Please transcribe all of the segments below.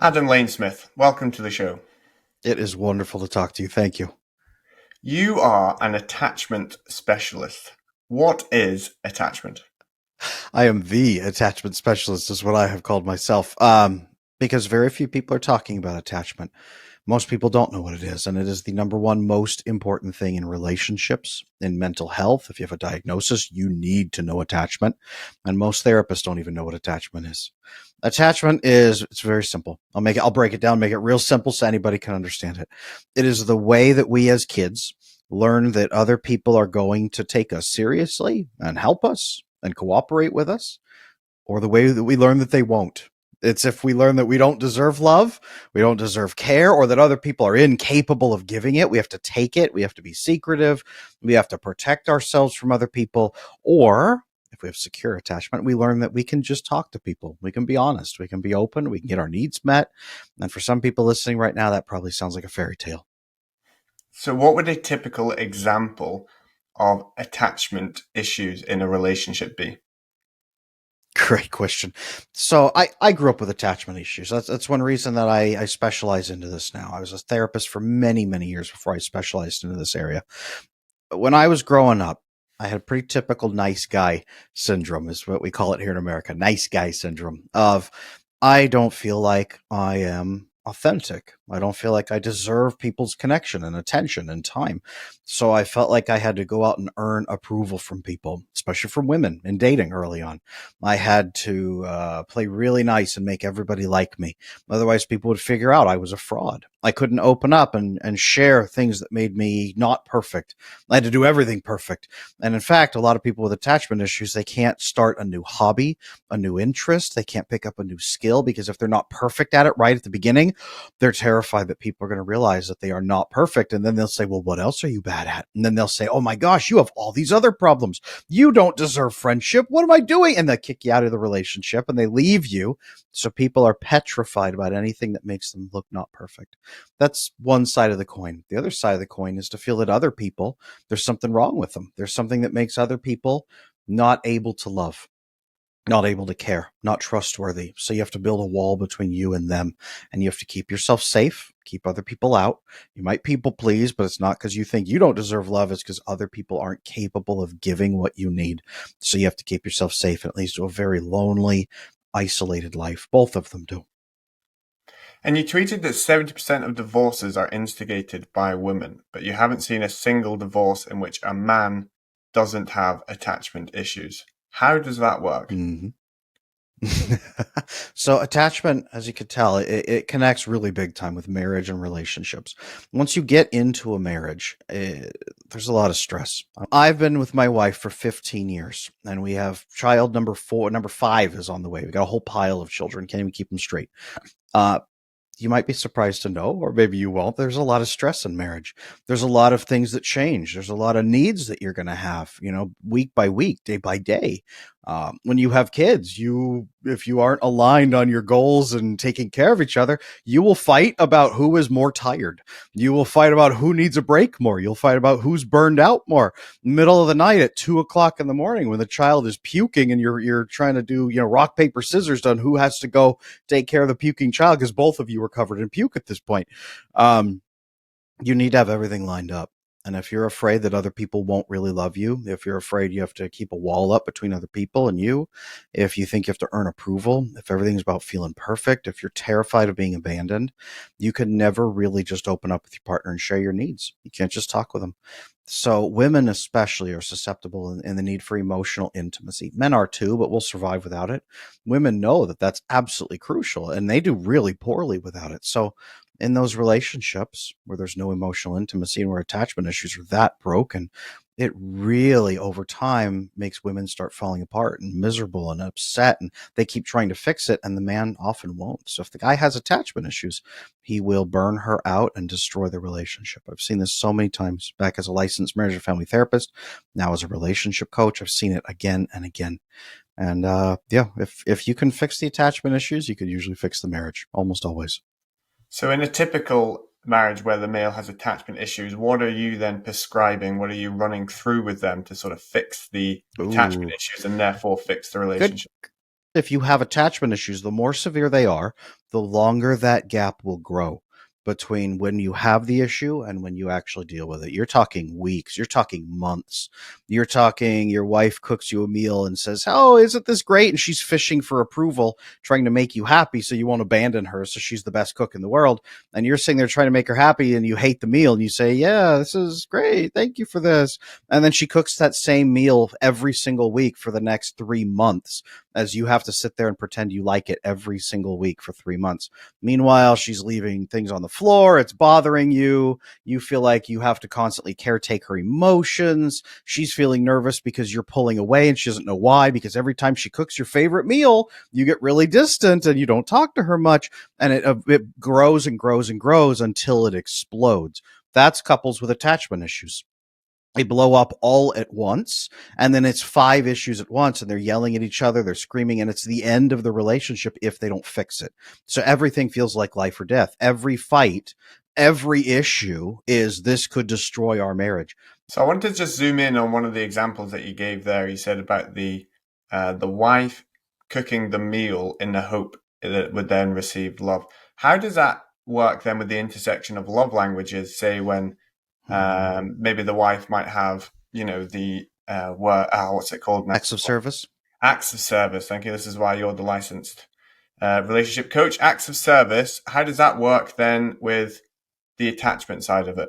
Adam Lanesmith, welcome to the show. It is wonderful to talk to you. Thank you. You are an attachment specialist. What is attachment? I am the attachment specialist, is what I have called myself, because very few people are talking about attachment. Most people don't know what it is, and it is the number one most important thing in relationships, in mental health. If you have a diagnosis, you need to know attachment, and most therapists don't even know what attachment is. Attachment is it's very simple. I'll break it down, make it real simple so anybody can understand it. It is the way that we as kids learn that other people are going to take us seriously and help us and cooperate with us, or the way that we learn that they won't. It's if we learn that we don't deserve love, we don't deserve care, or that other people are incapable of giving it, we have to take it, we have to be secretive, we have to protect ourselves from other people. Or if we have secure attachment, we learn that we can just talk to people. We can be honest, we can be open, we can get our needs met. And for some people listening right now, that probably sounds like a fairy tale. So, what would a typical example of attachment issues in a relationship be? Great question. So I grew up with attachment issues. That's one reason that I specialize into this now. I was a therapist for many, many years before I specialized into this area. When I was growing up, I had a pretty typical nice guy syndrome, is what we call it here in America. Nice guy syndrome of I don't feel like I am authentic. I don't feel like I deserve people's connection and attention and time. So I felt like I had to go out and earn approval from people, especially from women in dating early on. I had to play really nice and make everybody like me. Otherwise, people would figure out I was a fraud. I couldn't open up and share things that made me not perfect. I had to do everything perfect. And in fact, a lot of people with attachment issues, they can't start a new hobby, a new interest. They can't pick up a new skill because if they're not perfect at it right at the beginning, they're terrified that people are going to realize that they are not perfect. And then they'll say, well, what else are you bad at? And then they'll say, oh my gosh, you have all these other problems. You don't deserve friendship. What am I doing? And they'll kick you out of the relationship and they leave you. So people are petrified about anything that makes them look not perfect. That's one side of the coin. The other side of the coin is to feel that other people, there's something wrong with them. There's something that makes other people not able to love, not able to care, not trustworthy. So you have to build a wall between you and them, and you have to keep yourself safe, keep other people out. You might people please, but it's not because you think you don't deserve love. It's because other people aren't capable of giving what you need. So you have to keep yourself safe, and it leads to a very lonely, isolated life. Both of them do. And you tweeted that 70% of divorces are instigated by women, but you haven't seen a single divorce in which a man doesn't have attachment issues. How does that work? Mm-hmm. So attachment, as you could tell, it connects really big time with marriage and relationships. Once you get into a marriage, there's a lot of stress. I've been with my wife for 15 years, and we have child number four. Number five is on the way. We got a whole pile of children. Can't even keep them straight. Uh, you might be surprised to know, or maybe you won't. There's a lot of stress in marriage. There's a lot of things that change. There's a lot of needs that you're going to have, week by week, day by day. When you have kids, if you aren't aligned on your goals and taking care of each other, you will fight about who is more tired. You will fight about who needs a break more. You'll fight about who's burned out more. Middle of the night at 2 o'clock in the morning when the child is puking and you're trying to do, rock, paper, scissors on who has to go take care of the puking child because both of you are covered in puke at this point. Um, you need to have everything lined up. And if you're afraid that other people won't really love you, if you're afraid you have to keep a wall up between other people and you, if you think you have to earn approval, if everything's about feeling perfect, if you're terrified of being abandoned, you can never really just open up with your partner and share your needs. You can't just talk with them. So women especially are susceptible in the need for emotional intimacy. Men are too, but we'll survive without it. Women know that that's absolutely crucial and they do really poorly without it. So in those relationships where there's no emotional intimacy and where attachment issues are that broken, it really over time makes women start falling apart and miserable and upset and they keep trying to fix it and the man often won't. So if the guy has attachment issues, he will burn her out and destroy the relationship. I've seen this so many times back as a licensed marriage and family therapist, now as a relationship coach. I've seen it again and again. And yeah, if you can fix the attachment issues, you could usually fix the marriage almost always. So, in a typical marriage where the male has attachment issues, what are you then prescribing? What are you running through with them to sort of fix the attachment Ooh, issues and therefore fix the good relationship? If you have attachment issues, the more severe they are, the longer that gap will grow between when you have the issue and when you actually deal with it. You're talking weeks, you're talking months. You're talking your wife cooks you a meal and says, "Oh, isn't this great?" And she's fishing for approval, trying to make you happy so you won't abandon her. So she's the best cook in the world. And you're sitting there trying to make her happy and you hate the meal and you say, "Yeah, this is great. Thank you for this." And then she cooks that same meal every single week for the next 3 months, as you have to sit there and pretend you like it every single week for 3 months. Meanwhile, she's leaving things on the floor. It's bothering you. You feel like you have to constantly caretake her emotions. She's feeling nervous because you're pulling away and she doesn't know why, because every time she cooks your favorite meal, you get really distant and you don't talk to her much. And it grows and grows and grows until it explodes. That's couples with attachment issues. They blow up all at once, and then it's 5 issues at once, and they're yelling at each other, they're screaming, and it's the end of the relationship if they don't fix it. So everything feels like life or death. Every fight, every issue is, this could destroy our marriage. So I wanted to just zoom in on one of the examples that you gave there. You said about the wife cooking the meal in the hope that it would then receive love. How does that work then with the intersection of love languages? Say when maybe the wife might have, the what's it called now? Acts of service. Acts of service. Thank you. This is why you're the licensed relationship coach. Acts of service. How does that work then with the attachment side of it?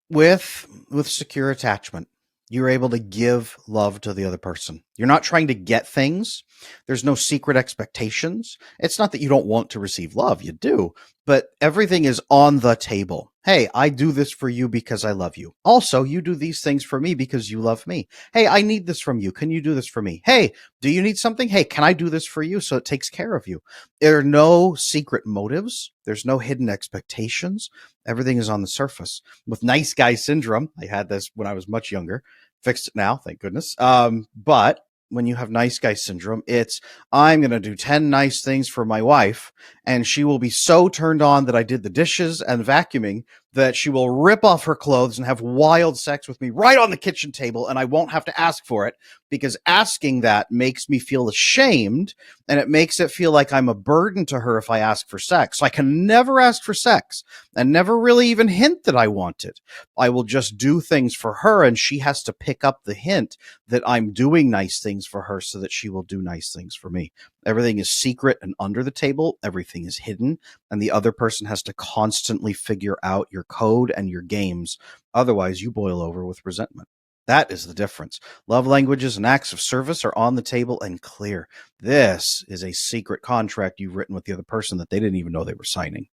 With secure attachment, you're able to give love to the other person. You're not trying to get things. There's no secret expectations. It's not that you don't want to receive love. You do, but everything is on the table. Hey, I do this for you because I love you. Also, you do these things for me because you love me. Hey, I need this from you. Can you do this for me? Hey, do you need something? Hey, can I do this for you? So it takes care of you. There are no secret motives. There's no hidden expectations. Everything is on the surface. With nice guy syndrome, I had this when I was much younger. Fixed it now, thank goodness. But when you have nice guy syndrome, it's, I'm going to do 10 nice things for my wife, and she will be so turned on that I did the dishes and vacuuming that she will rip off her clothes and have wild sex with me right on the kitchen table, and I won't have to ask for it, because asking that makes me feel ashamed, and it makes it feel like I'm a burden to her if I ask for sex. So I can never ask for sex and never really even hint that I want it. I will just do things for her, and she has to pick up the hint that I'm doing nice things for her so that she will do nice things for me. Everything is secret and under the table. Everything is hidden, and the other person has to constantly figure out your code and your games. Otherwise, you boil over with resentment. That is the difference. Love languages and acts of service are on the table and clear. This is a secret contract you've written with the other person that they didn't even know they were signing.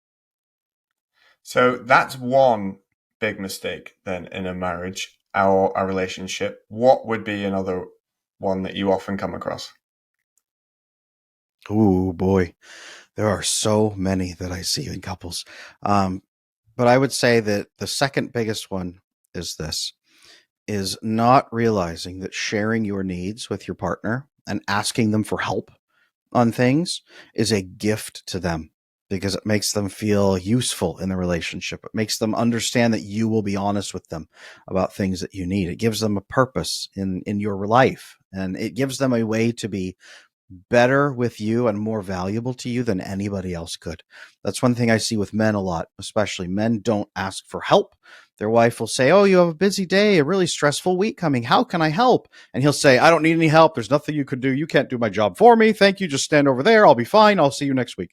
So that's one big mistake then in a marriage or a relationship. What would be another one that you often come across? Oh boy, there are so many that I see in couples. But I would say that the second biggest one is this, is not realizing that sharing your needs with your partner and asking them for help on things is a gift to them, because it makes them feel useful in the relationship. It makes them understand that you will be honest with them about things that you need. It gives them a purpose in your life, and it gives them a way to be better with you and more valuable to you than anybody else could. That's one thing I see with men a lot, especially. Men don't ask for help. Their wife will say, "Oh, you have a busy day, a really stressful week coming. How can I help?" And he'll say, "I don't need any help. There's nothing you can do. You can't do my job for me. Thank you. Just stand over there. I'll be fine. I'll see you next week."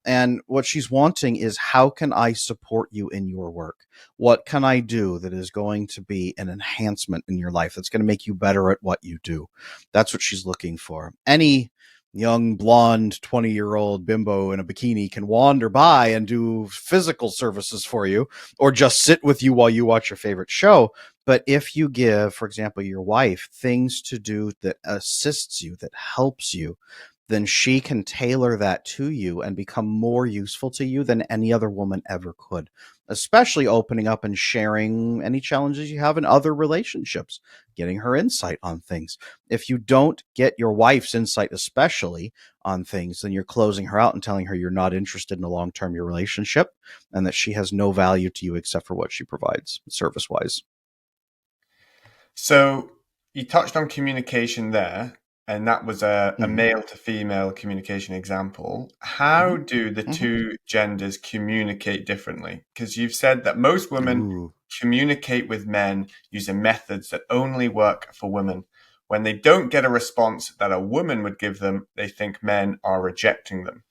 And what she's wanting is, how can I support you in your work? What can I do that is going to be an enhancement in your life, that's going to make you better at what you do? That's what she's looking for. Any young blonde 20-year-old bimbo in a bikini can wander by and do physical services for you, or just sit with you while you watch your favorite show. But if you give, for example, your wife things to do that assists you, that helps you, then she can tailor that to you and become more useful to you than any other woman ever could, especially opening up and sharing any challenges you have in other relationships, getting her insight on things. If you don't get your wife's insight, especially on things, then you're closing her out and telling her you're not interested in a long-term your relationship, and that she has no value to you except for what she provides service-wise. So you touched on communication there. and that was a Mhm. male to female communication example. How Mhm. do the Mhm. two genders communicate differently? Because you've said that most women Ooh. communicate with men using methods that only work for women. When they don't get a response that a woman would give them, they think men are rejecting them.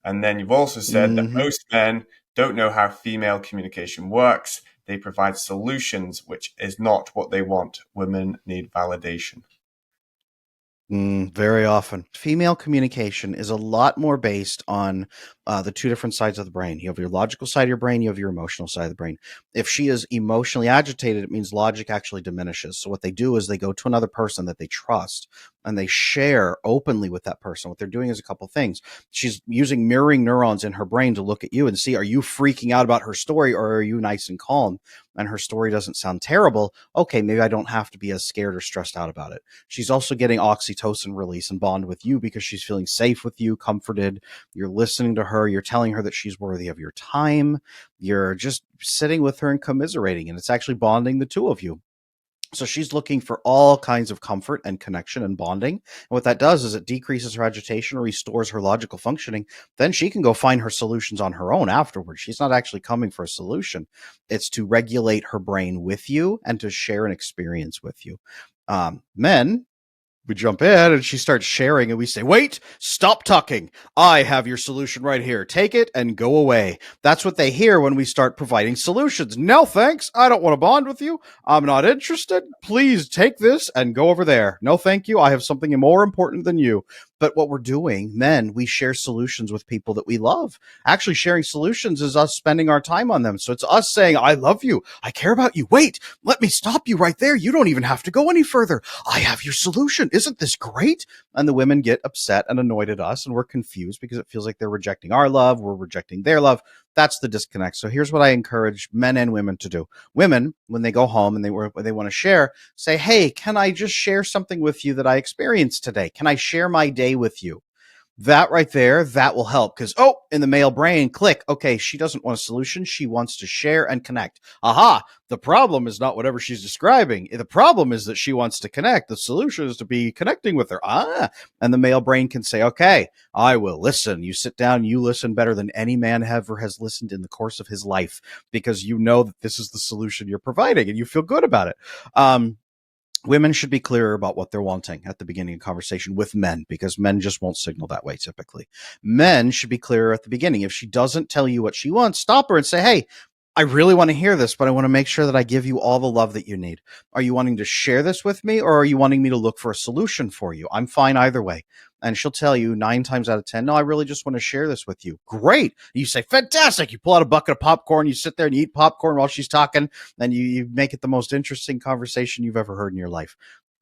And then you've also said that Mhm. most men don't know how female communication works. They provide solutions, which is not what they want. Women need validation. Very often. Female communication is a lot more based on the two different sides of the brain. You have your logical side of your brain, you have your emotional side of the brain. If she is emotionally agitated, it means logic actually diminishes. So, what they do is they go to another person that they trust and they share openly with that person. What they're doing is a couple things. She's using mirroring neurons in her brain to look at you and see, are you freaking out about her story or are you nice and calm? And her story doesn't sound terrible. Okay, maybe I don't have to be as scared or stressed out about it. She's also getting oxytocin release and bond with you because she's feeling safe with you, comforted. You're listening to her. You're telling her that she's worthy of your time. You're just sitting with her and commiserating, and it's actually bonding the two of you. So she's looking for all kinds of comfort and connection and bonding. And what that does is it decreases her agitation or restores her logical functioning. Then she can go find her solutions on her own afterwards. She's not actually coming for a solution. It's to regulate her brain with you and to share an experience with you. Men, we jump in and she starts sharing and we say, wait, stop talking. I have your solution right here. Take it and go away. That's what they hear when we start providing solutions. No, thanks. I don't want to bond with you. I'm not interested. Please take this and go over there. No, thank you. I have something more important than you. But what we're doing, men, we share solutions with people that we love. Actually, sharing solutions is us spending our time on them. So it's us saying, I love you. I care about you. Wait, let me stop you right there. You don't even have to go any further. I have your solution. Isn't this great? And the women get upset and annoyed at us, and we're confused because it feels like they're rejecting our love. We're rejecting their love. That's the disconnect. So here's what I encourage men and women to do. Women, when they go home and they want to share, say, hey, can I just share something with you that I experienced today? Can I share my day with you? That right there, that will help because, oh, in the male brain, click. Okay, she doesn't want a solution. She wants to share and connect. Aha, the problem is not whatever she's describing. The problem is that she wants to connect. The solution is to be connecting with her. And the male brain can say, okay, I will listen. You sit down, you listen better than any man ever has listened in the course of his life because you know that this is the solution you're providing and you feel good about it. Women should be clearer about what they're wanting at the beginning of conversation with men because men just won't signal that way typically. Men should be clearer at the beginning. If she doesn't tell you what she wants, stop her and say, hey, I really want to hear this, but I want to make sure that I give you all the love that you need. Are you wanting to share this with me or are you wanting me to look for a solution for you? I'm fine either way. And she'll tell you 9 times out of 10, no, I really just want to share this with you. Great. You say, fantastic. You pull out a bucket of popcorn, you sit there and you eat popcorn while she's talking, and you make it the most interesting conversation you've ever heard in your life.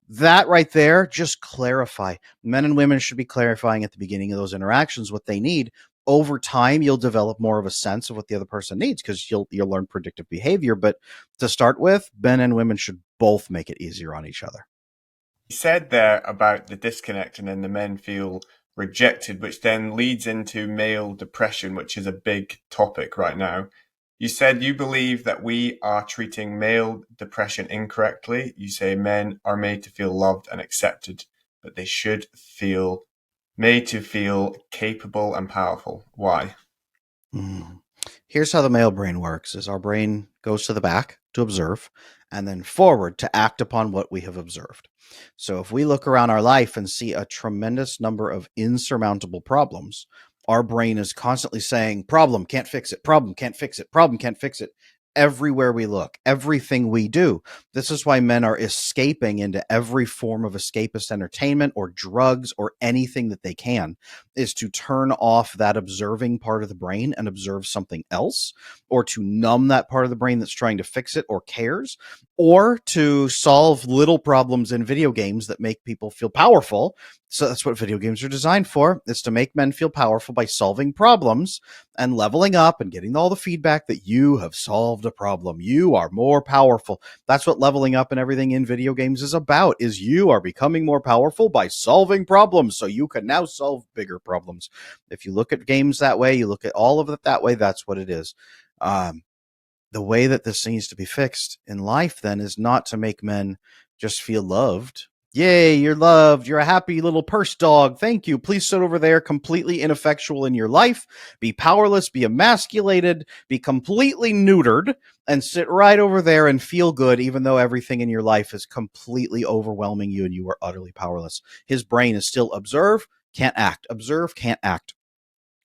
That right there, just clarify. Men and women should be clarifying at the beginning of those interactions what they need. Over time, you'll develop more of a sense of what the other person needs because you'll learn predictive behavior. But to start with, men and women should both make it easier on each other. You said there about the disconnect, and then the men feel rejected, which then leads into male depression, which is a big topic right now. You said you believe that we are treating male depression incorrectly. You say men are made to feel loved and accepted, but they should feel made to feel capable and powerful. Why? Mm. Here's how the male brain works is our brain goes to the back to observe and then forward to act upon what we have observed. So if we look around our life and see a tremendous number of insurmountable problems, our brain is constantly saying, problem, can't fix it, problem, can't fix it, problem, can't fix it. Everywhere we look, everything we do. This is why men are escaping into every form of escapist entertainment or drugs or anything that they can, is to turn off that observing part of the brain and observe something else, or to numb that part of the brain that's trying to fix it or cares, or to solve little problems in video games that make people feel powerful. So that's what video games are designed for, is to make men feel powerful by solving problems and leveling up and getting all the feedback that you have solved a problem. You are more powerful. That's what leveling up and everything in video games is about, is you are becoming more powerful by solving problems so you can now solve bigger problems. If you look at games that way, you look at all of it that way, that's what it is. Um, the way that this needs to be fixed in life then is not to make men just feel loved Yay, you're loved. You're a happy little purse dog. Thank you. Please sit over there, completely ineffectual in your life. Be powerless, be emasculated, be completely neutered, and sit right over there and feel good, even though everything in your life is completely overwhelming you and you are utterly powerless. His brain is still observe, can't act. Observe, can't act.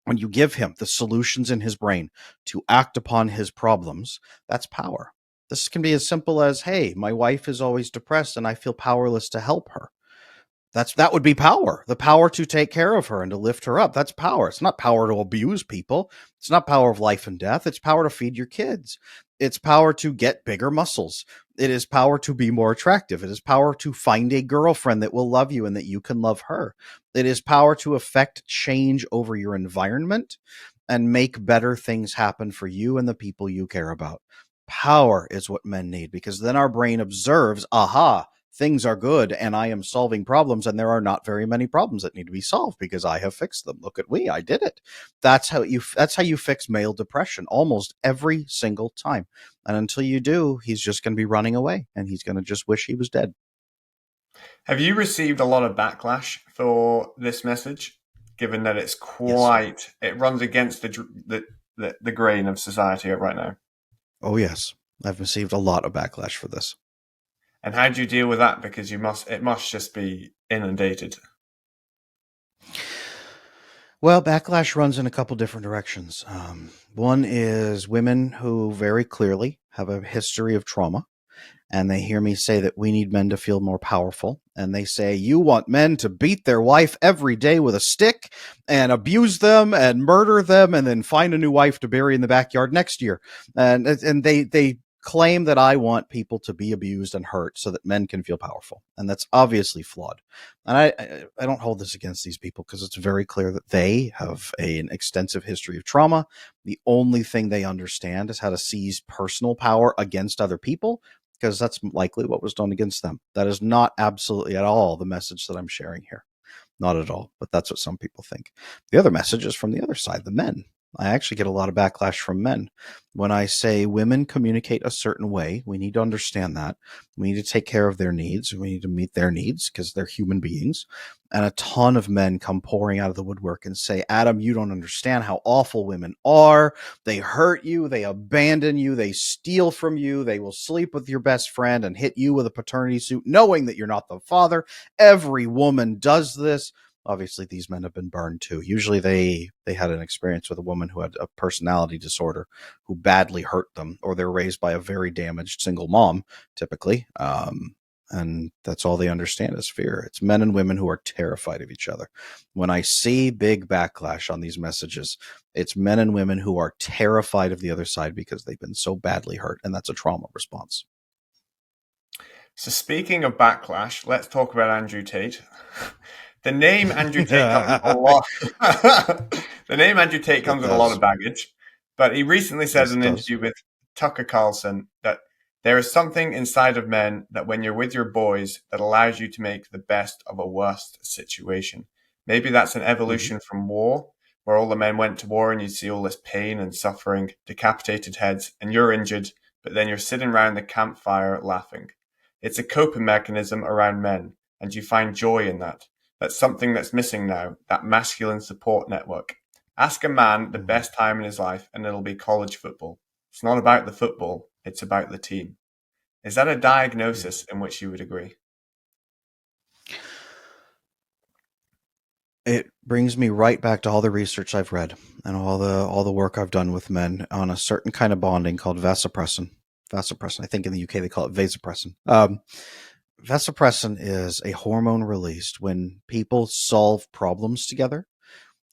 When you give him the solutions in his brain to act upon his problems, that's power. This can be as simple as, hey, my wife is always depressed and I feel powerless to help her. That would be power. The power to take care of her and to lift her up. That's power. It's not power to abuse people. It's not power of life and death. It's power to feed your kids. It's power to get bigger muscles. It is power to be more attractive. It is power to find a girlfriend that will love you and that you can love her. It is power to affect change over your environment and make better things happen for you and the people you care about. Power is what men need, because then our brain observes, aha, things are good and I am solving problems, and there are not very many problems that need to be solved because I have fixed them. Look at me, I did it. That's how you fix male depression almost every single time. And until you do, he's just going to be running away and he's going to just wish he was dead. Have you received a lot of backlash for this message, given that Yes. it runs against the grain of society right now? Oh yes. I've received a lot of backlash for this. And how do you deal with that? Because it must just be inundated. Well, backlash runs in a couple different directions. One is women who very clearly have a history of trauma, and they hear me say that we need men to feel more powerful. And they say, you want men to beat their wife every day with a stick and abuse them and murder them and then find a new wife to bury in the backyard next year. And they claim that I want people to be abused and hurt so that men can feel powerful. And that's obviously flawed. And I don't hold this against these people because it's very clear that they have an extensive history of trauma. The only thing they understand is how to seize personal power against other people, because that's likely what was done against them. That is not absolutely at all the message that I'm sharing here. Not at all, but that's what some people think. The other message is from the other side, the men. I actually get a lot of backlash from men. When I say women communicate a certain way, we need to understand that. We need to take care of their needs. We need to meet their needs because they're human beings. And a ton of men come pouring out of the woodwork and say, Adam, you don't understand how awful women are. They hurt you. They abandon you. They steal from you. They will sleep with your best friend and hit you with a paternity suit, knowing that you're not the father. Every woman does this. Obviously, these men have been burned too. Usually they had an experience with a woman who had a personality disorder who badly hurt them, or they're raised by a very damaged single mom, typically. And that's all they understand is fear. It's men and women who are terrified of each other. When I see big backlash on these messages, it's men and women who are terrified of the other side because they've been so badly hurt, and that's a trauma response. So speaking of backlash, let's talk about Andrew Tate. The name Andrew Tate comes with a lot. The name Andrew Tate comes with a lot of baggage, but he recently said in an interview with Tucker Carlson that there is something inside of men that when you're with your boys that allows you to make the best of a worst situation. Maybe that's an evolution from war, where all the men went to war and you see all this pain and suffering, decapitated heads, and you're injured, but then you're sitting around the campfire laughing. It's a coping mechanism around men, and you find joy in that. That's something that's missing now, that masculine support network. Ask a man the best time in his life, and it'll be college football. It's not about the football, it's about the team. Is that a diagnosis in which you would agree? It brings me right back to all the research I've read and all the work I've done with men on a certain kind of bonding called vasopressin. Vasopressin. I think in the UK they call it vasopressin. Vasopressin is a hormone released when people solve problems together,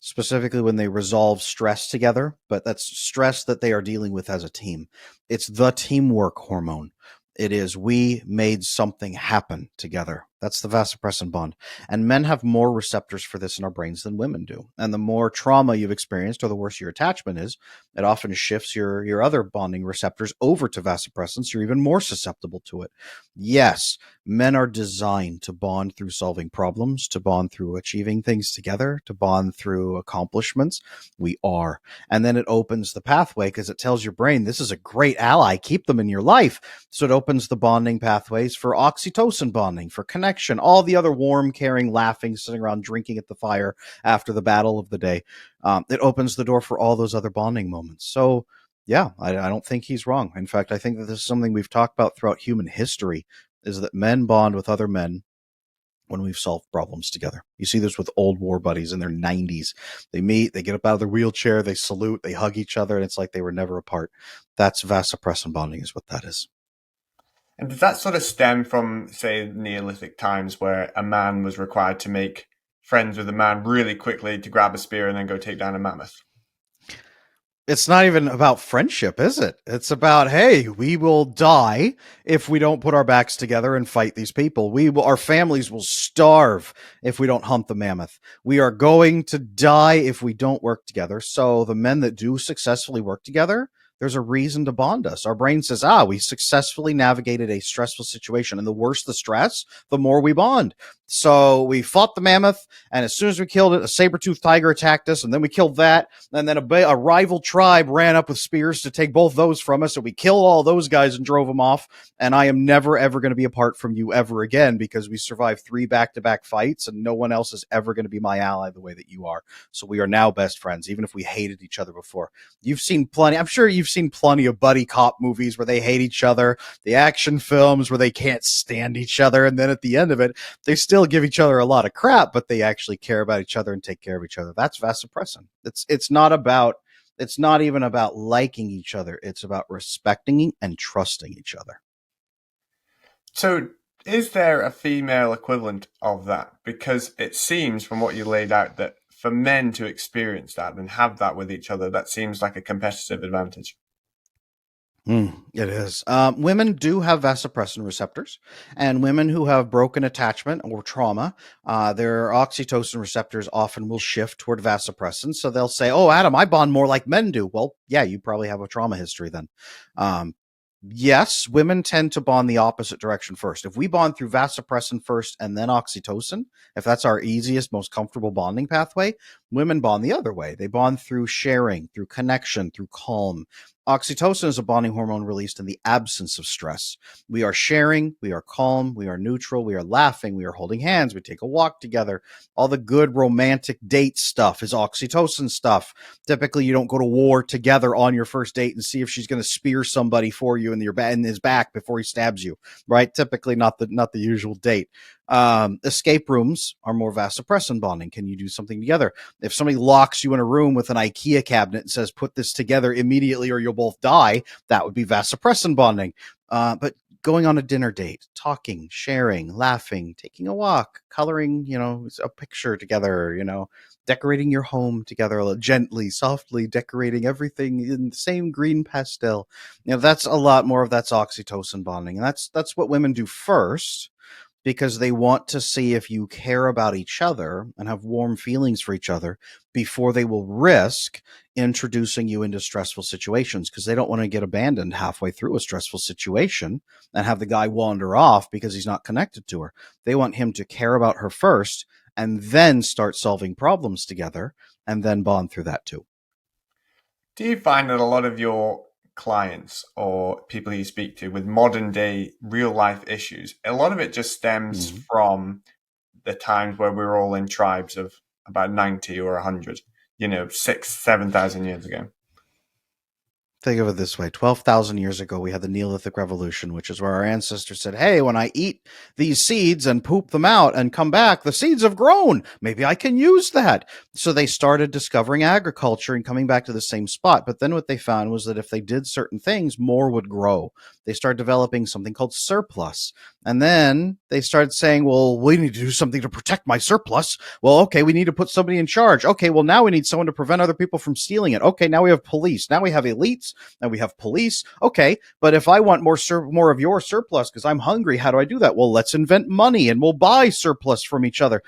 specifically when they resolve stress together, but that's stress that they are dealing with as a team. It's the teamwork hormone. It is, we made something happen together. That's the vasopressin bond. And men have more receptors for this in our brains than women do. And the more trauma you've experienced or the worse your attachment is, it often shifts your other bonding receptors over to vasopressin, so you're even more susceptible to it. Yes, men are designed to bond through solving problems, to bond through achieving things together, to bond through accomplishments. We are. And then it opens the pathway because it tells your brain, this is a great ally. Keep them in your life. So it opens the bonding pathways for oxytocin bonding, for connection connection, all the other warm, caring, laughing, sitting around drinking at the fire after the battle of the day. It opens the door for all those other bonding moments. So, yeah, I don't think he's wrong. In fact, I think that this is something we've talked about throughout human history, is that men bond with other men when we've solved problems together. You see this with old war buddies in their 90s. They meet, they get up out of their wheelchair, they salute, they hug each other, and it's like they were never apart. That's vasopressin bonding is what that is. And does that sort of stem from, say, Neolithic times where a man was required to make friends with a man really quickly to grab a spear and then go take down a mammoth? It's not even about friendship, is it? It's about, hey, we will die if we don't put our backs together and fight these people. Our families will starve if we don't hunt the mammoth. We are going to die if we don't work together. So the men that do successfully work together, there's a reason to bond us. Our brain says, we successfully navigated a stressful situation. And the worse the stress, the more we bond. So we fought the mammoth, and as soon as we killed it, a saber-toothed tiger attacked us, and then we killed that, and then a rival tribe ran up with spears to take both those from us, and we killed all those guys and drove them off, and I am never, ever going to be apart from you ever again because we survived 3 back-to-back fights, and no one else is ever going to be my ally the way that you are. So we are now best friends, even if we hated each other before. I'm sure you've seen plenty of buddy cop movies where they hate each other, the action films where they can't stand each other, and then at the end of it, they still give each other a lot of crap, but they actually care about each other and take care of each other. That's vasopressin. It's not even about liking each other. It's about respecting and trusting each other. So is there a female equivalent of that? Because it seems from what you laid out that for men to experience that and have that with each other, that seems like a competitive advantage. It is. Women do have vasopressin receptors, and women who have broken attachment or trauma, their oxytocin receptors often will shift toward vasopressin. So they'll say, "Oh, Adam, I bond more like men do." Well, yeah, you probably have a trauma history then. Yes, women tend to bond the opposite direction first. If we bond through vasopressin first and then oxytocin, if that's our easiest, most comfortable bonding pathway, women bond the other way. They bond through sharing, through connection, through calm. Oxytocin is a bonding hormone released in the absence of stress. We are sharing, we are calm, we are neutral, we are laughing, we are holding hands, we take a walk together. All the good romantic date stuff is oxytocin stuff. Typically, you don't go to war together on your first date and see if she's going to spear somebody for you in his back before he stabs you, right? Typically, not the usual date. Escape rooms are more vasopressin bonding. Can you do something together? If somebody locks you in a room with an IKEA cabinet and says, put this together immediately or you'll both die, that would be vasopressin bonding. But going on a dinner date, talking, sharing, laughing, taking a walk, coloring, a picture together, decorating your home together, gently, softly decorating everything in the same green pastel. That's a lot more of that's oxytocin bonding. And that's what women do first, because they want to see if you care about each other and have warm feelings for each other before they will risk introducing you into stressful situations, because they don't want to get abandoned halfway through a stressful situation and have the guy wander off because he's not connected to her. They want him to care about her first and then start solving problems together and then bond through that too. Do you find that a lot of your clients or people you speak to with modern day real life issues, a lot of it just stems from the times where we were all in tribes of about 90 or 100, 7,000 years ago? Think of it this way. 12,000 years ago, we had the Neolithic Revolution, which is where our ancestors said, hey, when I eat these seeds and poop them out and come back, the seeds have grown. Maybe I can use that. So they started discovering agriculture and coming back to the same spot. But then what they found was that if they did certain things, more would grow. They started developing something called surplus. And then they started saying, well, we need to do something to protect my surplus. Well, okay, we need to put somebody in charge. Okay, well, now we need someone to prevent other people from stealing it. Okay, now we have police. Now we have elites. And we have police. Okay, but if I want more of your surplus because I'm hungry, how do I do that? Well, let's invent money and we'll buy surplus from each other.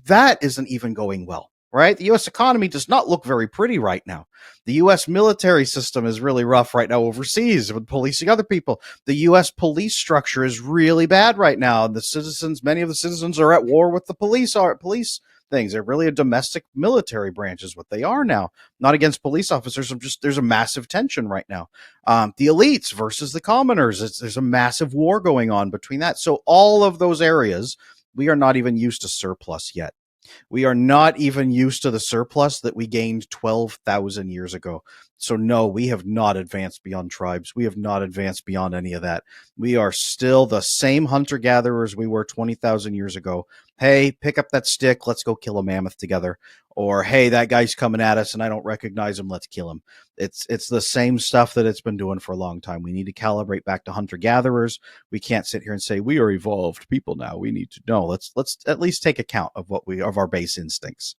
That isn't even going well, right? The U.S. economy does not look very pretty right now. The U.S. military system is really rough right now overseas with policing other people. The U.S. police structure is really bad right now. And many of the citizens are at war with the police. things. They're really a domestic military branch is what they are now. Not against police officers. Just there's a massive tension right now. The elites versus the commoners. There's a massive war going on between that. So all of those areas, we are not even used to surplus yet. We are not even used to the surplus that we gained 12,000 years ago. So, no, we have not advanced beyond tribes. We have not advanced beyond any of that. We are still the same hunter gatherers we were 20,000 years ago. Hey, pick up that stick. Let's go kill a mammoth together. Or, hey, that guy's coming at us and I don't recognize him. Let's kill him. It's the same stuff that it's been doing for a long time. We need to calibrate back to hunter gatherers. We can't sit here and say we are evolved people now. We need to know. Let's at least take account of of our base instincts.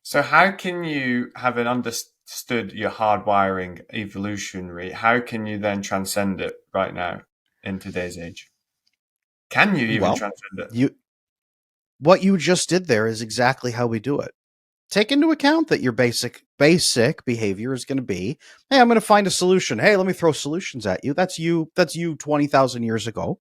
So how can you, having understood your hardwiring evolutionary, how can you then transcend it right now in today's age? Can you even transcend it? What you just did there is exactly how we do it. Take into account that your basic behavior is going to be, hey, I'm going to find a solution. Hey, let me throw solutions at you. That's you 20,000 years ago,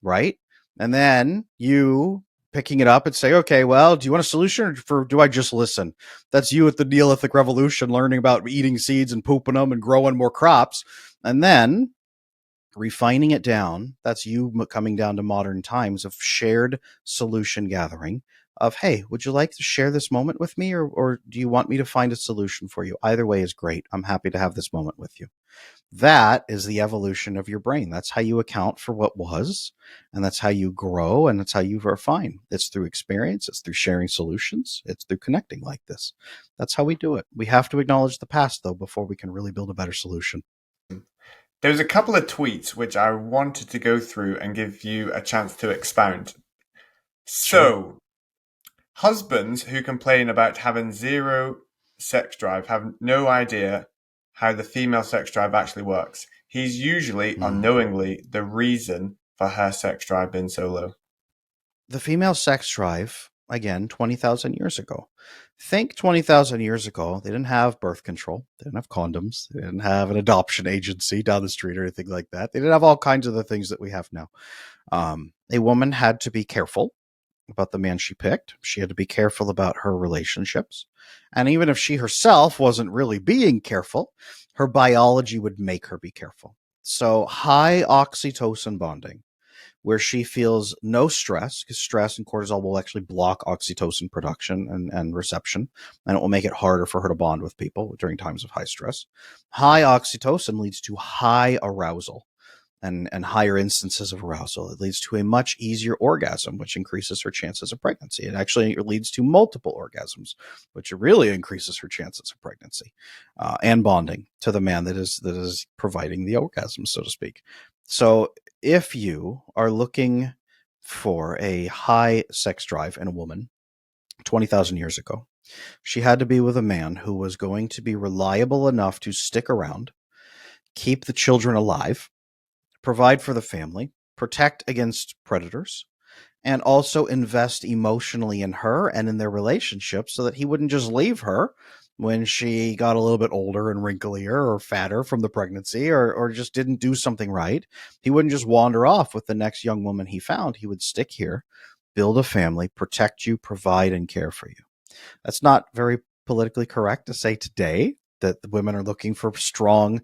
right? And then you picking it up and say, okay, well, do you want a solution or do I just listen? That's you at the Neolithic Revolution learning about eating seeds and pooping them and growing more crops. And then refining it down, that's you coming down to modern times of shared solution gathering of, hey, would you like to share this moment with me or do you want me to find a solution for you? Either way is great. I'm happy to have this moment with you. That is the evolution of your brain. That's how you account for what was, and that's how you grow, and that's how you refine. It's through experience, it's through sharing solutions, it's through connecting like this. That's how we do it. We have to acknowledge the past, though, before we can really build a better solution. There's a couple of tweets which I wanted to go through and give you a chance to expound. So, husbands who complain about having zero sex drive have no idea how the female sex drive actually works. He's usually unknowingly the reason for her sex drive being so low. The female sex drive, again, 20,000 years ago. Think 20,000 years ago, they didn't have birth control. They didn't have condoms. They didn't have an adoption agency down the street or anything like that. They didn't have all kinds of the things that we have now. A woman had to be careful about the man she picked. She had to be careful about her relationships. And even if she herself wasn't really being careful, her biology would make her be careful. So high oxytocin bonding, where she feels no stress, because stress and cortisol will actually block oxytocin production and reception, and it will make it harder for her to bond with people during times of high stress. High oxytocin leads to high arousal and higher instances of arousal. It leads to a much easier orgasm, which increases her chances of pregnancy. It actually leads to multiple orgasms, which really increases her chances of pregnancy and bonding to the man that is providing the orgasm, so to speak. So if you are looking for a high sex drive in a woman 20,000 years ago, she had to be with a man who was going to be reliable enough to stick around, keep the children alive, provide for the family, protect against predators, and also invest emotionally in her and in their relationship so that he wouldn't just leave her when she got a little bit older and wrinklier or fatter from the pregnancy or just didn't do something right. He wouldn't just wander off with the next young woman he found. He would stick here, build a family, protect you, provide, and care for you. That's not very politically correct to say today that the women are looking for strong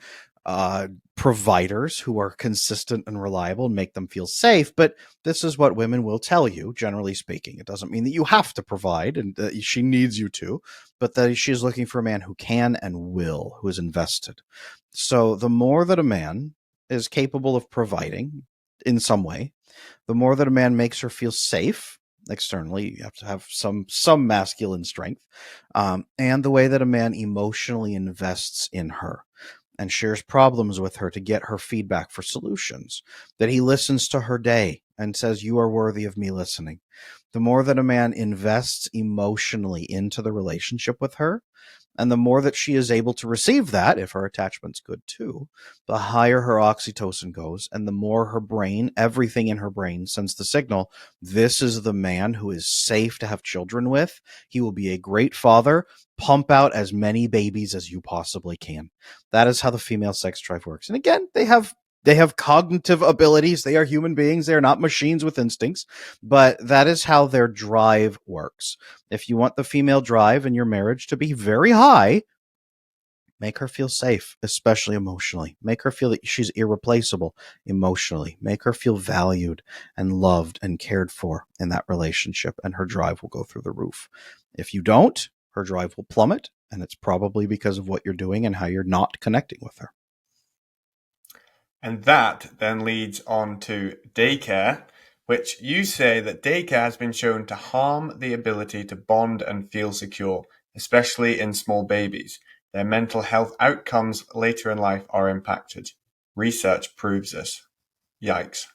providers who are consistent and reliable and make them feel safe. But this is what women will tell you, generally speaking. It doesn't mean that you have to provide and that she needs you to, but that she is looking for a man who can and will, who is invested. So the more that a man is capable of providing in some way, the more that a man makes her feel safe externally. You have to have some masculine strength, and the way that a man emotionally invests in her and shares problems with her to get her feedback for solutions, that he listens to her day and says, you are worthy of me listening. The more that a man invests emotionally into the relationship with her, and the more that she is able to receive that, if her attachment's good too, the higher her oxytocin goes, and the more her brain, everything in her brain sends the signal, this is the man who is safe to have children with. He will be a great father. Pump out as many babies as you possibly can. That is how the female sex drive works. And again, they have They have cognitive abilities. They are human beings. They are not machines with instincts, but that is how their drive works. If you want the female drive in your marriage to be very high, make her feel safe, especially emotionally. Make her feel that she's irreplaceable emotionally. Make her feel valued and loved and cared for in that relationship, and her drive will go through the roof. If you don't, her drive will plummet, and it's probably because of what you're doing and how you're not connecting with her. And that then leads on to daycare, which you say that daycare has been shown to harm the ability to bond and feel secure, especially in small babies. Their mental health outcomes later in life are impacted. Research proves this. Yikes.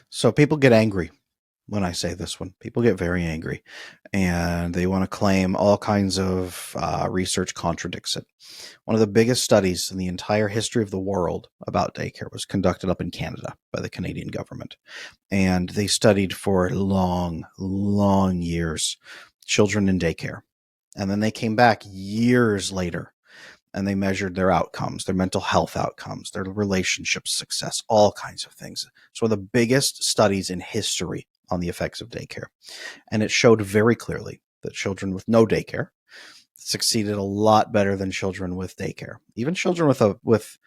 So people get angry when I say this one. People get very angry, and they want to claim all kinds of research contradicts it. One of the biggest studies in the entire history of the world about daycare was conducted up in Canada by the Canadian government. And they studied for long, long years children in daycare. And then they came back years later and they measured their outcomes, their mental health outcomes, their relationship success, all kinds of things. It's one of the biggest studies in history on the effects of daycare. And it showed very clearly that children with no daycare succeeded a lot better than children with daycare. Even children with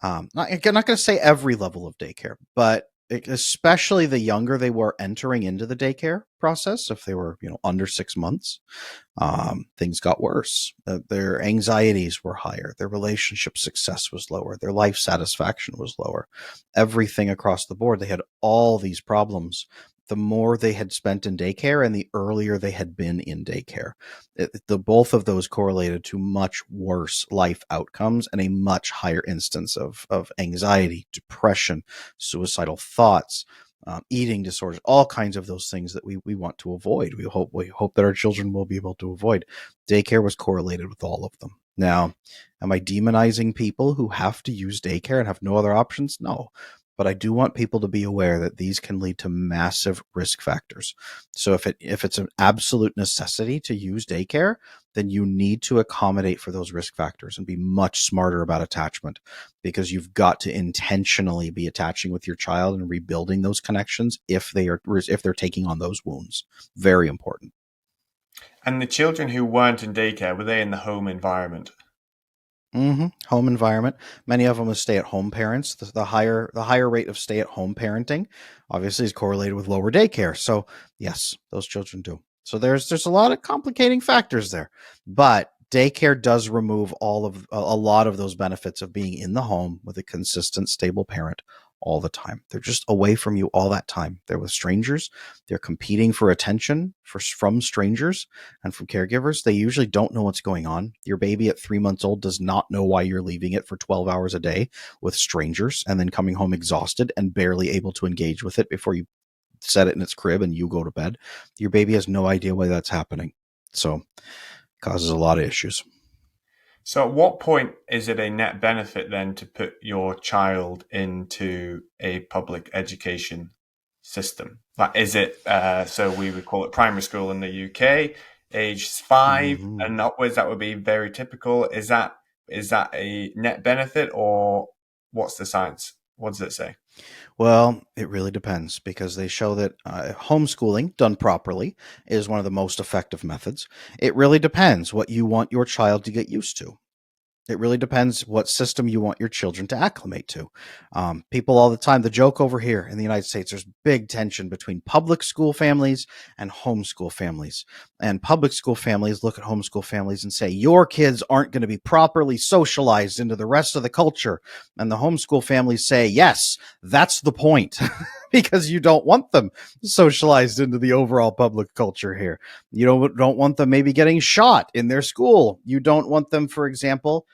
I'm not going to say every level of daycare, but especially the younger they were entering into the daycare process, if they were under 6 months, things got worse. Their anxieties were higher. Their relationship success was lower. Their life satisfaction was lower. Everything across the board, they had all these problems the more they had spent in daycare and the earlier they had been in daycare. Both of those correlated to much worse life outcomes and a much higher instance of anxiety, depression, suicidal thoughts, eating disorders, all kinds of those things that we want to avoid. We hope that our children will be able to avoid. Daycare was correlated with all of them. Now, am I demonizing people who have to use daycare and have no other options? No. But I do want people to be aware that these can lead to massive risk factors. So if it's an absolute necessity to use daycare, then you need to accommodate for those risk factors and be much smarter about attachment, because you've got to intentionally be attaching with your child and rebuilding those connections if they're taking on those wounds. Very important. And the children who weren't in daycare, were they in the home environment? Home environment. Many of them are stay-at-home parents. The higher rate of stay-at-home parenting obviously is correlated with lower daycare. So yes, those children do. So there's a lot of complicating factors there, but daycare does remove a lot of those benefits of being in the home with a consistent, stable parent all the time. They're just away from you all that time. They're with strangers. They're competing for attention from strangers and from caregivers. They usually don't know what's going on. Your baby at 3 months old does not know why you're leaving it for 12 hours a day with strangers and then coming home exhausted and barely able to engage with it before you set it in its crib and you go to bed. Your baby has no idea why that's happening. So it causes a lot of issues. So at what point is it a net benefit then to put your child into a public education system? Like, is it, so we would call it primary school in the UK, age 5 and upwards, that would be very typical. Is that a net benefit, or what's the science? What does it say? Well, it really depends, because they show that homeschooling done properly is one of the most effective methods. It really depends what you want your child to get used to. It really depends what system you want your children to acclimate to. People all the time, the joke over here in the United States, there's big tension between public school families and homeschool families. And public school families look at homeschool families and say, your kids aren't going to be properly socialized into the rest of the culture. And the homeschool families say, yes, that's the point. Because you don't want them socialized into the overall public culture here. You don't want them maybe getting shot in their school. You don't want them, for example,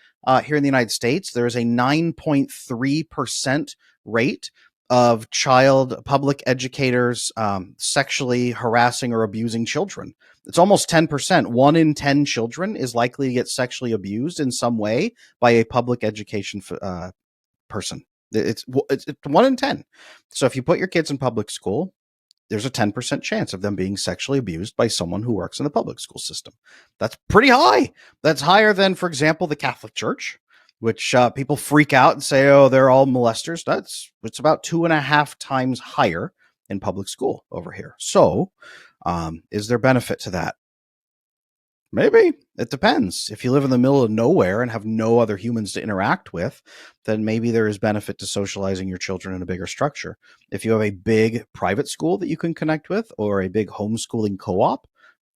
here in the United States, there is a 9.3% rate of child public educators sexually harassing or abusing children. It's almost 10%. 1 in 10 children is likely to get sexually abused in some way by a public education person. It's 1 in 10. So if you put your kids in public school, there's a 10% chance of them being sexually abused by someone who works in the public school system. That's pretty high. That's higher than, for example, the Catholic Church. which people freak out and say, oh, they're all molesters. It's about 2.5 times higher in public school over here. So is there benefit to that? Maybe. It depends. If you live in the middle of nowhere and have no other humans to interact with, then maybe there is benefit to socializing your children in a bigger structure. If you have a big private school that you can connect with or a big homeschooling co-op,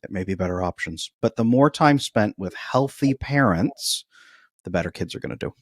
it may be better options. But the more time spent with healthy parents, the better kids are going to do.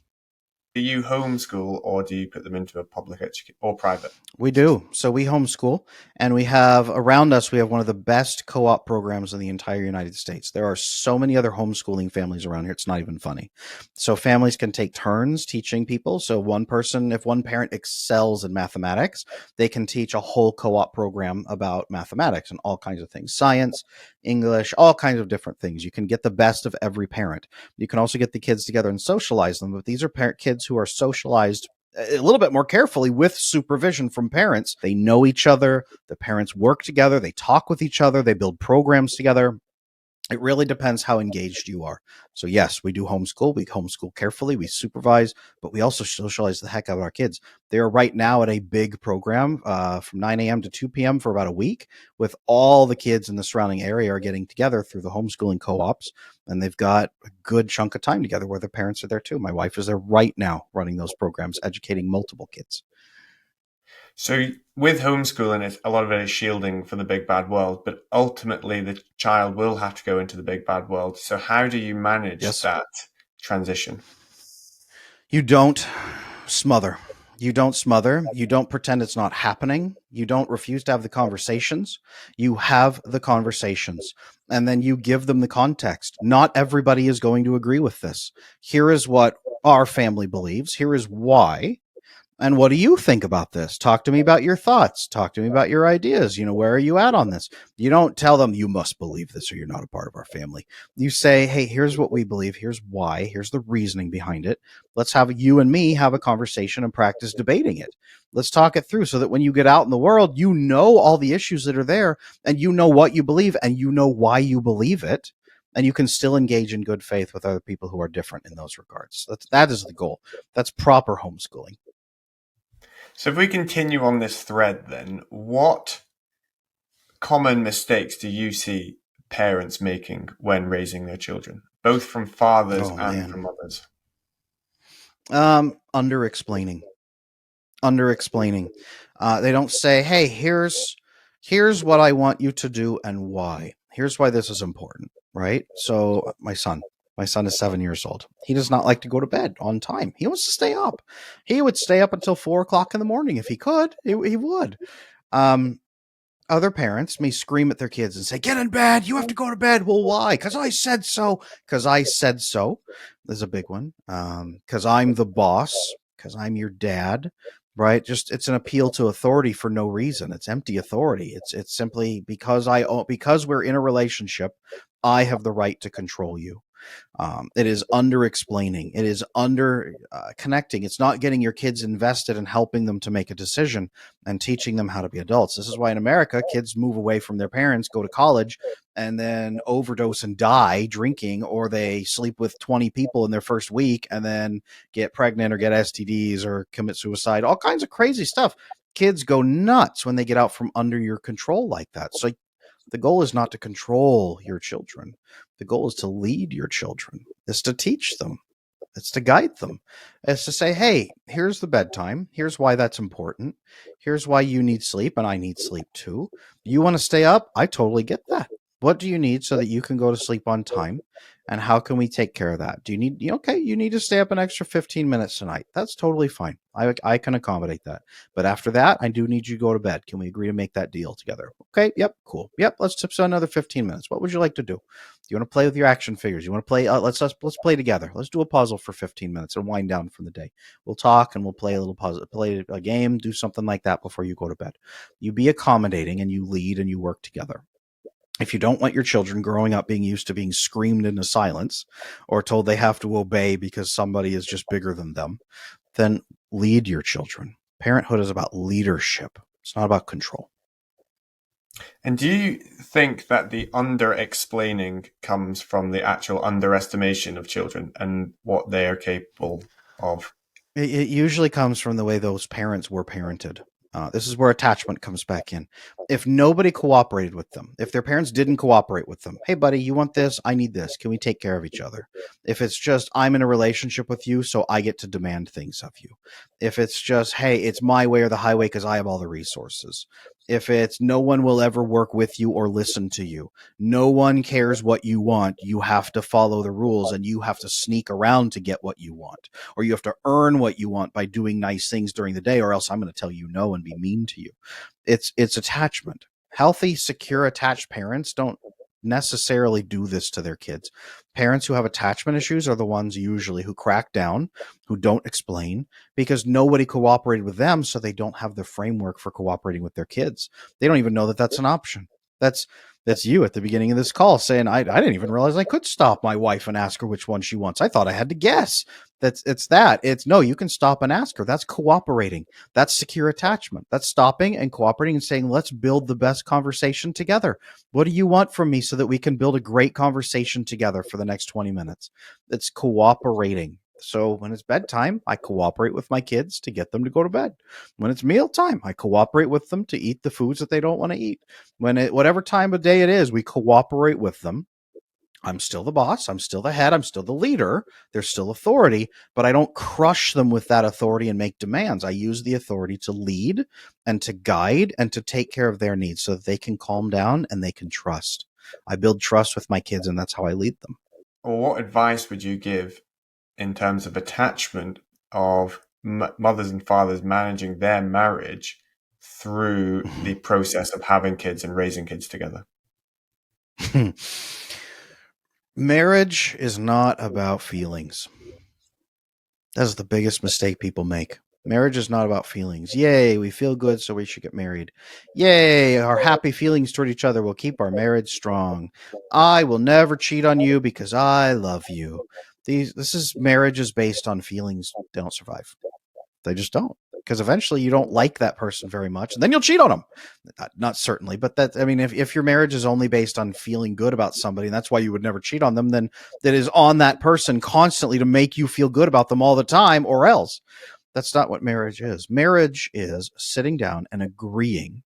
Do you homeschool or do you put them into a public education or private? We do. So we homeschool, and we have around us, we have one of the best co-op programs in the entire United States. There are so many other homeschooling families around here. It's not even funny. So families can take turns teaching people. So if one parent excels in mathematics, they can teach a whole co-op program about mathematics and all kinds of things, science, English, all kinds of different things. You can get the best of every parent. You can also get the kids together and socialize them. But these are kids who are socialized a little bit more carefully with supervision from parents. They know each other. The parents work together. They talk with each other. They build programs together. It really depends how engaged you are. So yes, we do homeschool. We homeschool carefully. We supervise, but we also socialize the heck out of our kids. They are right now at a big program from 9 a.m. to 2 p.m. for about a week, with all the kids in the surrounding area are getting together through the homeschooling co-ops, and they've got a good chunk of time together where their parents are there too. My wife is there right now running those programs, educating multiple kids. So with homeschooling, a lot of it is shielding from the big bad world, but ultimately the child will have to go into the big bad world. So how do you manage that transition? You don't smother. You don't smother. You don't pretend it's not happening. You don't refuse to have the conversations. You have the conversations, and then you give them the context. Not everybody is going to agree with this. Here is what our family believes. Here is why. And what do you think about this? Talk to me about your thoughts. Talk to me about your ideas. Where are you at on this? You don't tell them you must believe this or you're not a part of our family. You say, hey, here's what we believe. Here's why. Here's the reasoning behind it. Let's have you and me have a conversation and practice debating it. Let's talk it through so that when you get out in the world, you know all the issues that are there and you know what you believe and you know why you believe it. And you can still engage in good faith with other people who are different in those regards. That is the goal. That's proper homeschooling. So if we continue on this thread, then what common mistakes do you see parents making when raising their children, both from fathers and from mothers? Under-explaining. They don't say, hey, here's what I want you to do and why. Here's why this is important, right? So my son is 7 years old. He does not like to go to bed on time. He wants to stay up. He would stay up until 4 o'clock in the morning if he could. He would. Other parents may scream at their kids and say, get in bed. You have to go to bed. Well, why? Because I said so. Because I said so. There's a big one. Because I'm the boss. Because I'm your dad. Right? It's an appeal to authority for no reason. It's empty authority. It's simply because we're in a relationship, I have the right to control you. It is under-explaining. It is connecting. It's not getting your kids invested and helping them to make a decision and teaching them how to be adults. This is why in America, kids move away from their parents, go to college, and then overdose and die drinking, or they sleep with 20 people in their first week and then get pregnant or get STDs or commit suicide, all kinds of crazy stuff. Kids go nuts when they get out from under your control like that. So the goal is not to control your children. The goal is to lead your children. It's to teach them. It's to guide them. It's to say, hey, here's the bedtime. Here's why that's important. Here's why you need sleep and I need sleep too. You want to stay up? I totally get that. What do you need so that you can go to sleep on time? And how can we take care of that? Do you need, you need to stay up an extra 15 minutes tonight. That's totally fine. I can accommodate that. But after that, I do need you to go to bed. Can we agree to make that deal together? Okay. Yep. Cool. Yep. Let's spend another 15 minutes. What would you like to do? Do you want to play with your action figures? You want to play? Let's play together. Let's do a puzzle for 15 minutes and wind down from the day. We'll talk and we'll play a little puzzle, play a game, do something like that before you go to bed. You be accommodating and you lead and you work together. If you don't want your children growing up being used to being screamed into silence or told they have to obey because somebody is just bigger than them, then lead your children. Parenthood is about leadership. It's not about control. And do you think that the under explaining comes from the actual underestimation of children and what they are capable of? It usually comes from the way those parents were parented. This is where attachment comes back in. If nobody cooperated with them, if their parents didn't cooperate with them, hey, buddy, you want this? I need this. Can we take care of each other? If it's just, I'm in a relationship with you, so I get to demand things of you. If it's just, hey, it's my way or the highway because I have all the resources. If it's no one will ever work with you or listen to you, no one cares what you want. You have to follow the rules and you have to sneak around to get what you want, or you have to earn what you want by doing nice things during the day, or else I'm going to tell you no and be mean to you. It's attachment. Healthy, secure, attached parents don't necessarily do this to their kids. Parents who have attachment issues are the ones usually who crack down, who don't explain, because nobody cooperated with them, so they don't have the framework for cooperating with their kids. They don't even know that that's an option. That's that's you at the beginning of this call saying, I didn't even realize I could stop my wife and ask her which one she wants. I thought I had to guess. It's no, you can stop and ask her. That's cooperating. That's secure attachment. That's stopping and cooperating and saying, let's build the best conversation together. What do you want from me so that we can build a great conversation together for the next 20 minutes? It's cooperating. So when it's bedtime, I cooperate with my kids to get them to go to bed. When it's mealtime, I cooperate with them to eat the foods that they don't want to eat. Whatever time of day it is, we cooperate with them. I'm still the boss. I'm still the head. I'm still the leader. There's still authority, but I don't crush them with that authority and make demands. I use the authority to lead and to guide and to take care of their needs so that they can calm down and they can trust. I build trust with my kids, and that's how I lead them. Or what advice would you give in terms of attachment of mothers and fathers managing their marriage through the process of having kids and raising kids together? Marriage is not about feelings. That's the biggest mistake people make. Marriage is not about feelings. Yay, we feel good, so we should get married. Yay, our happy feelings toward each other will keep our marriage strong. I will never cheat on you because I love you. This is marriage is based on feelings. They don't survive. They just don't. Because eventually you don't like that person very much, and then you'll cheat on them. Not certainly, but that, I mean, if your marriage is only based on feeling good about somebody, and that's why you would never cheat on them, then that is on that person constantly to make you feel good about them all the time, or else. That's not what marriage is. Marriage is sitting down and agreeing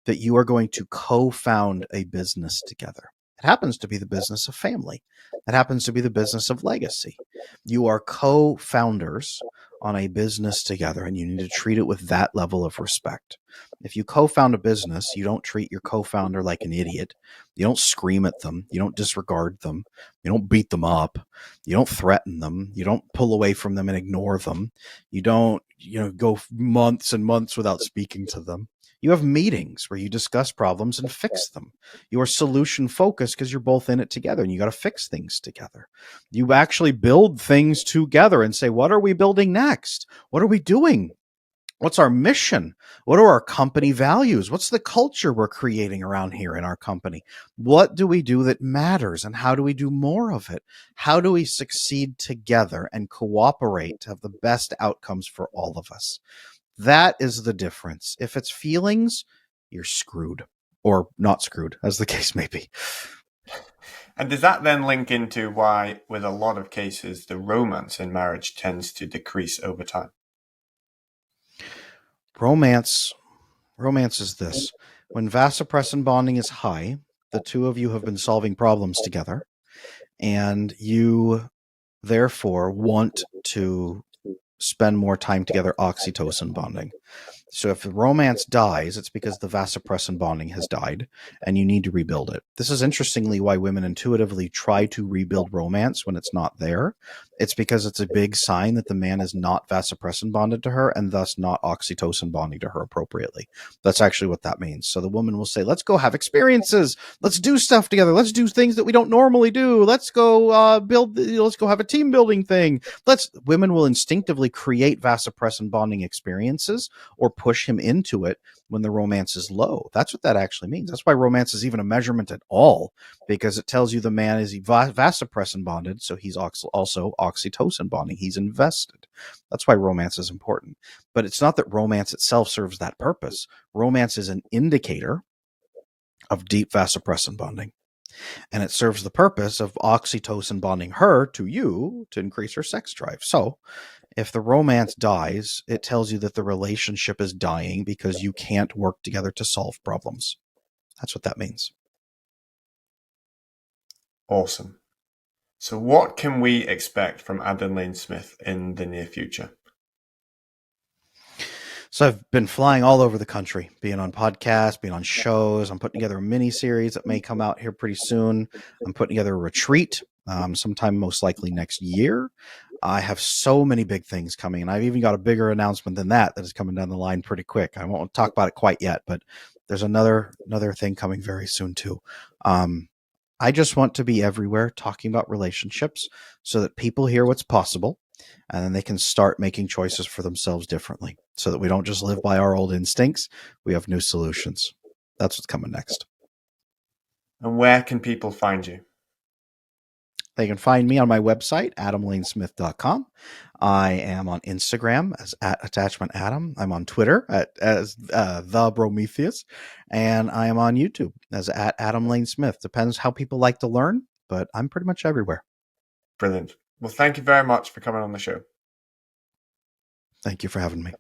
that you are going to co-found a business together. It happens to be the business of family. It happens to be the business of legacy. You are co-founders on a business together, and you need to treat it with that level of respect. If you co-found a business, you don't treat your co-founder like an idiot. You don't scream at them. You don't disregard them. You don't beat them up. You don't threaten them. You don't pull away from them and ignore them. You don't, go months and months without speaking to them. You have meetings where you discuss problems and fix them. You are solution focused because you're both in it together and you got to fix things together. You actually build things together and say, what are we building next? What are we doing? What's our mission? What are our company values? What's the culture we're creating around here in our company? What do we do that matters and how do we do more of it? How do we succeed together and cooperate to have the best outcomes for all of us? That is the difference. If it's feelings, you're screwed or not screwed, as the case may be. And does that then link into why, with a lot of cases, the romance in marriage tends to decrease over time? Romance is this. When vasopressin bonding is high, the two of you have been solving problems together, and you therefore want to spend more time together, oxytocin bonding. So if the romance dies, it's because the vasopressin bonding has died and you need to rebuild it. This is interestingly why women intuitively try to rebuild romance when it's not there. It's because it's a big sign that the man is not vasopressin bonded to her and thus not oxytocin bonding to her appropriately. That's actually what that means. So the woman will say, let's go have experiences. Let's do stuff together. Let's do things that we don't normally do. Let's go let's go have a team building thing. Women will instinctively create vasopressin bonding experiences or push him into it when the romance is low. That's what that actually means. That's why romance is even a measurement at all, because it tells you the man is vasopressin bonded, so he's also oxytocin bonding. He's invested. That's why romance is important. But it's not that romance itself serves that purpose. Romance is an indicator of deep vasopressin bonding. And it serves the purpose of oxytocin bonding her to you to increase her sex drive. So if the romance dies, it tells you that the relationship is dying because you can't work together to solve problems. That's what that means. Awesome. So what can we expect from Adam Lane Smith in the near future? So I've been flying all over the country, being on podcasts, being on shows. I'm putting together a mini series that may come out here pretty soon. I'm putting together a retreat sometime most likely next year. I have so many big things coming, and I've even got a bigger announcement than that is coming down the line pretty quick. I won't talk about it quite yet, but there's another thing coming very soon too. I just want to be everywhere talking about relationships so that people hear what's possible and then they can start making choices for themselves differently so that we don't just live by our old instincts. We have new solutions. That's what's coming next. And where can people find you? They can find me on my website, adamlanesmith.com. I am on Instagram as @attachmentadam. I'm on Twitter as the Prometheus, and I am on YouTube as @AdamLaneSmith. Depends how people like to learn, but I'm pretty much everywhere. Brilliant. Well, thank you very much for coming on the show. Thank you for having me.